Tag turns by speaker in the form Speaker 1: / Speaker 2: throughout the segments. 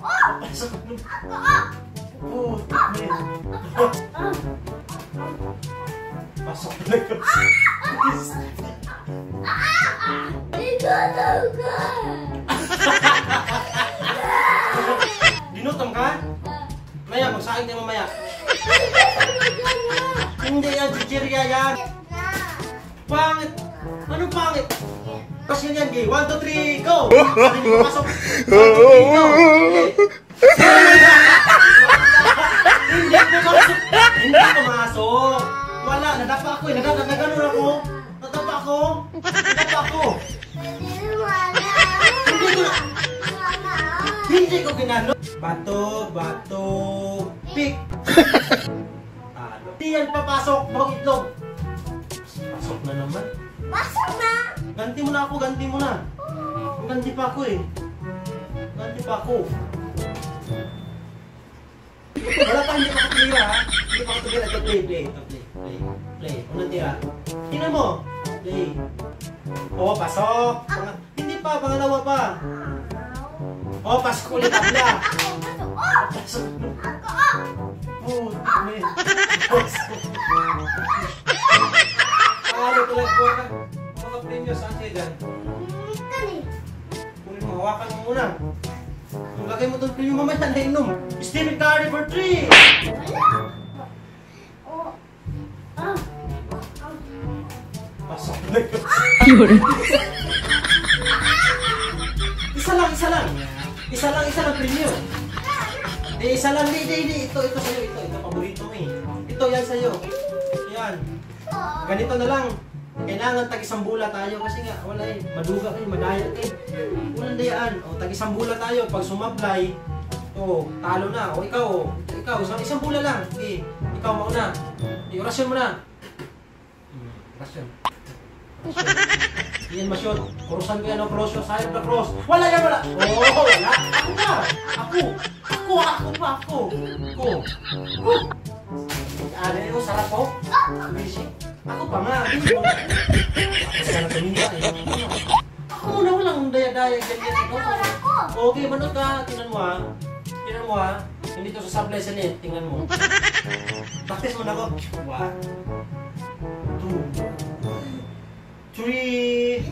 Speaker 1: Pasok na. Oh, man. Pasok na ka. Dinutom ka? Maya, magsaing tayo mamaya. Hindi yan, chichirya yan. Pangit. Anong pangit? Kasi yan, gay. 1, 2, 3, go! Hindi mo pasok. 1, 2, 3, go! Hindi pumasok. Hindi pumasok. Wala, nadapa ako eh. Nagano'n ako. Nadapa ako. Hindi ko ginano. Bato, pick. Hindi yan papasok. Bawang itlog. Pasok na naman.
Speaker 2: Pasok na!
Speaker 1: Ganti mo na ako, ganti mo na. Ganti pa ako eh. Ganti pa ako. Wala pa, hindi pa ako tira ha. Hindi pa ako tira. Ito, play. Unang tira. Tingnan mo. Play. Oo, pasok. Hindi pa, pangalawa pa. Oo, pasok ulit tabla. Pasok. Oo, play. Pasok. Paano tulag ko na? Mga premyo, saan siya dyan? Kunin mo, hawakan mo muna. Lagay mo itong premyo mamaya na inom. Stephen Curry for 3! Pasok na ka. Isa lang premyo. Isa lang, hindi. Ito sa'yo, ito paborito mo eh. Ito, yan sa'yo. Yan. Ganito na lang. Kailangan tag-isang bula tayo kasi nga wala eh. Maduga kayo, madaya kayo. Walang dayaan. O, tag-isang bula tayo. Pag sumablay, talo na. O, ikaw, isang bula lang. Okay, ikaw mauna. Orasyon mo na. Orasyon. Yan masyot. Kurusan ko yan ang cross. Sayang na cross. Wala yan, wala. Wala. Ako. Ano yun, sarap ko? Ako pa nga. Ako muna, walang daya-daya. Okay, manood ka. Tingnan mo ha. Hindi to sa supply sa net. Tingnan mo. Practice mo na ako. 1, 2, 3.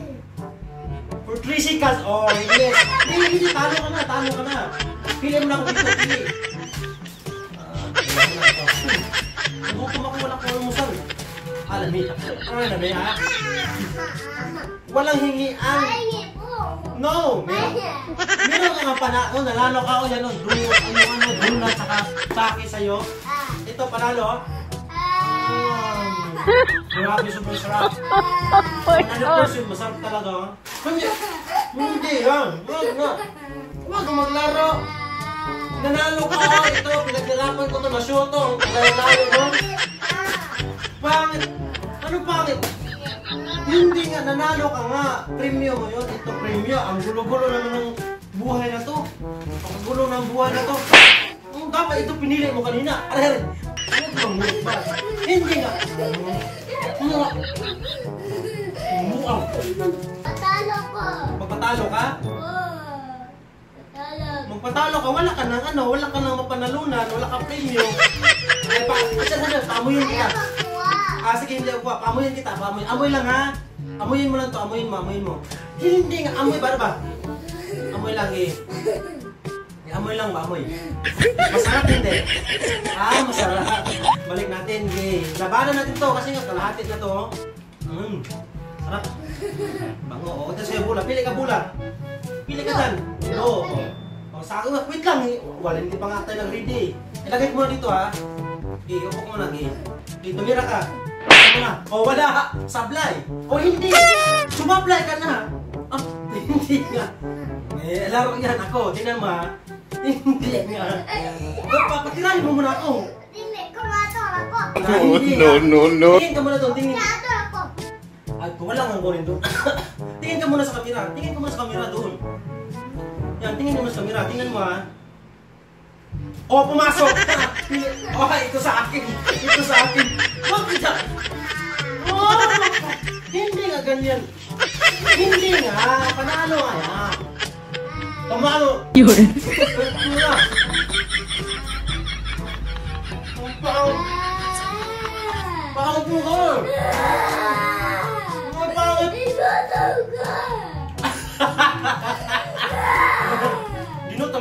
Speaker 1: For 3 seconds. Oh, yes. Hindi. Talo ka na. Pili mo na ako dito. Pili. Nagutom ako, wala ko almusal. Alamit. Alamit ha? Walang hingian. No! Meron ka nga panalo. Nalalo ka ako yan. Dunat saka saki sa'yo. Ito, panalo. Grabe, super sarap. 100% masarap talaga. Hindi yan. Huwag kang maglaro. Nanalo ka. Ito, pinaglalapan ko ito. Nasyoto. Layo nun. Pangit. Ano pangit? Hindi nga, nanalo ka nga. Premyo mo yun. Ito premyo. Ang gulo-gulo naman ng buhay na to. Ang gulo ng buhay na to. Dapat ito pinili mo kanina. Aray. Hindi nga.
Speaker 2: Patalo ko.
Speaker 1: Magpatalo ka? Magpatalo ka, wala ka nang mapanalunan, wala ka premyo. Ay, pamuyin kita. Sige, hindi ako, pamuyin kita, amoy lang ha. Amuyin mo lang to, amuyin mo. Hindi nga, amoy ba? Amoy lang eh. Amoy lang ba, amoy? Masarap hindi. Masarap. Balik natin, eh. Labanan natin to, kasi nga, kalahatin na to. Sarap. Bango, ito sa'yo bula. Pili ka bula. Pili ka dyan. Sa akin, wait lang. Wala, hindi pa nga tayo nag-ready. Ilagay ko muna dito ha. Okay, upo ko muna. Okay, tumira ka. Wala. Sablay. Hindi. Sumablay ka na. Hindi nga. Laro yan ako. Tingnan mo ha. Hindi nga. Patirahin mo muna ako.
Speaker 2: Hindi, kumator ako.
Speaker 3: No.
Speaker 1: Tingin ka muna doon.
Speaker 2: Kumator ako.
Speaker 1: Ay, wala nga gawin doon. Tingin ka muna sa kamera. Doon. Yan, tingin mo sa kamera. Tingnan mo ha. Pumasok! Ito sa akin. Huwag kita! Hindi nga ganyan. Hindi nga. Panalo nga yan. Panalo.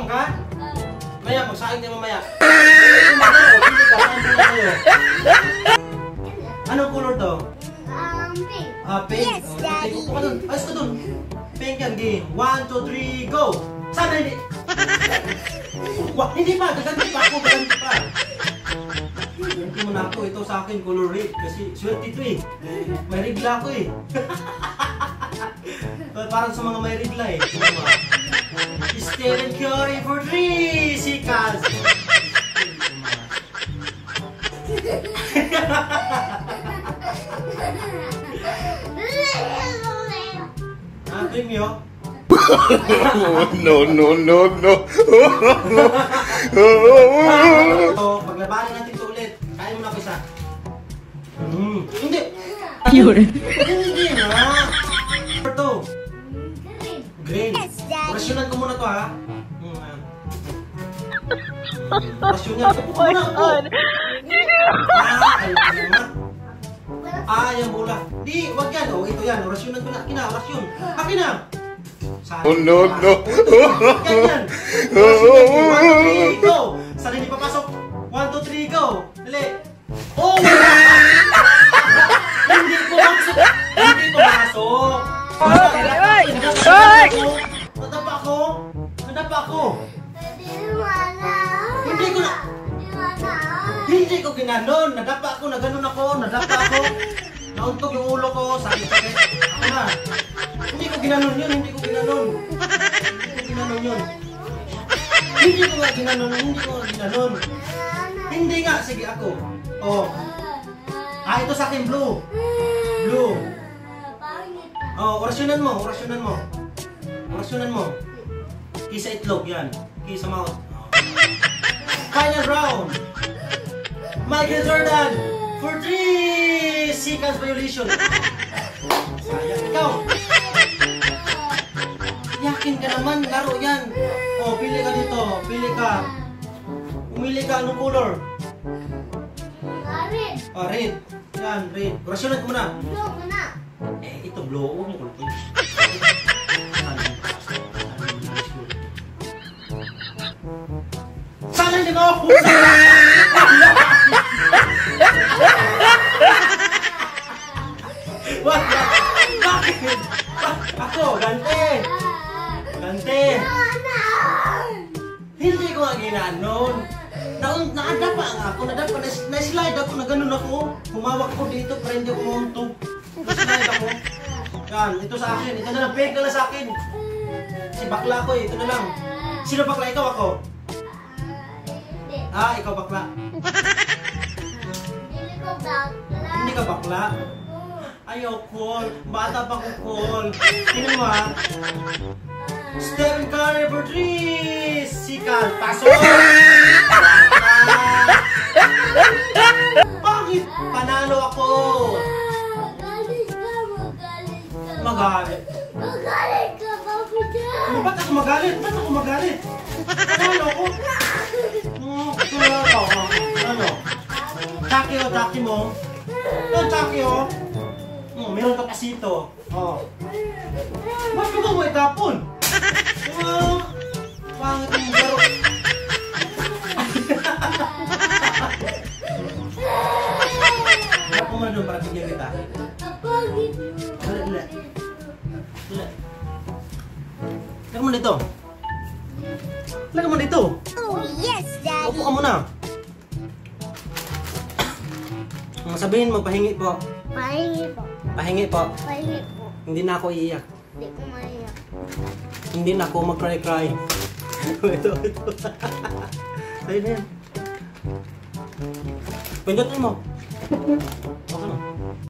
Speaker 1: Gutom ka? Maya, magsaing tayo mamaya. Pili ka, saan pili kayo? Anong color to?
Speaker 2: Pink.
Speaker 1: Pink.
Speaker 2: Yes, Daddy.
Speaker 1: Upo ka dun. Ayos ka dun. Pink yan, game. 1, 2, 3, go! Sana hindi. Hindi pa. Gaganti pa ako. Gaganti pa. Gaganti mo na ako. Ito sa akin, color red. Kasi swerte ito eh. May regla ako eh. Parang sa mga may regla eh. Stephen Curry for 3! Sikas! Dream yo?
Speaker 3: No, no, no, no.
Speaker 1: So, paglabanan natin ito ulit. Kaya mo na ako isa. Hindi!
Speaker 4: Yun.
Speaker 1: Hindi na! Ito.
Speaker 2: Green.
Speaker 1: Green.
Speaker 2: Yes, Daddy.
Speaker 1: Rasyonan ko muna to ha. Rasyonan ko muna ako. Yung bola. Di, wag yan. Oh, ito yan. Rasyonan ko na. Akin na, rasyon. Akin na.
Speaker 3: Oh, no, no.
Speaker 1: Ganyan. 1, 2, 3, go. Saan hindi papasok? 1, 2, 3, go. Dali. Oh! Hindi ko masok. Hindi ko masok. Nadapa ako. Nadapa ako. Hindi ko na. Hindi ko ginanon. Nadapa ako. Naganon ako. Nadapa ako. Nauntog yung ulo ko. Sakit-sakit. Ako na. Hindi ko ginanon yun. Hindi ko ginanon. Hindi ko ginanon yun. Hindi ko nga ginanon. Hindi ko nga ginanon. Hindi nga. Sige ako. Oh. Ito sa akin. Blue. Blue. Oh, orasyonan mo. Orasyonan mo. Orasyonan mo. Kisa itlog yan. Kisa mouth. Final round. Michael Jordan for 3 seconds violation. Sayang ikaw. Yakin ka naman, laro yan. Oh, pili ka dito. Pili ka. Umili ka, anong color?
Speaker 2: Red.
Speaker 1: Oh, red. Yan, red. Orasyonan ko muna.
Speaker 2: Blue muna.
Speaker 1: Ito, blue. Huwag mo kulpin. Sana hindi mo ako! Bakit? Ako, gante! Gante! Hindi ko nga ginanon. Naadapa nga ako, nadapa, na-slide ako, na ganun ako. Humawak ko dito, pero hindi ako mauntog. Na-slide ako. Yan, ito sa akin. Ito na lang, peg na lang sa akin. Si bakla ko eh, ito na lang. Sino bakla? Ikaw ako? Ah, ikaw bakla.
Speaker 2: Hindi ko bakla.
Speaker 1: Hindi ka bakla? Ayoko, bata pa ko, Col. Tingnan mo ha. Stephen Curry for 3! Sikat, pasok! Bakit? Panalo ako!
Speaker 2: Magalit ka, magalit ka.
Speaker 1: Magalit.
Speaker 2: Magalit ka, Papi Dad.
Speaker 1: Ba't ako magalit? Ba't ako magalit? Panalo ako? Ito na ako. Ano? Taki o, taki mo. Ito, taki o. Meron ka pasito. Ba't ka ba mo itapon? Pangit yung laro. Harap mo muna doon para bigyan kita.
Speaker 2: Pagit.
Speaker 1: Dali. Lagyan mo dito. Lagyan mo dito.
Speaker 2: Oh, yes, Daddy.
Speaker 1: Upo ka muna. Sabihin mo, pahingi po.
Speaker 2: Pahingi po.
Speaker 1: Pahingi po.
Speaker 2: Pahingi po.
Speaker 1: Hindi na ako iiyak.
Speaker 2: Hindi ko maiyak.
Speaker 1: Hindi na ako mag-cry-cry. Ito. Ayun na yan. Pindutin mo. Okay na.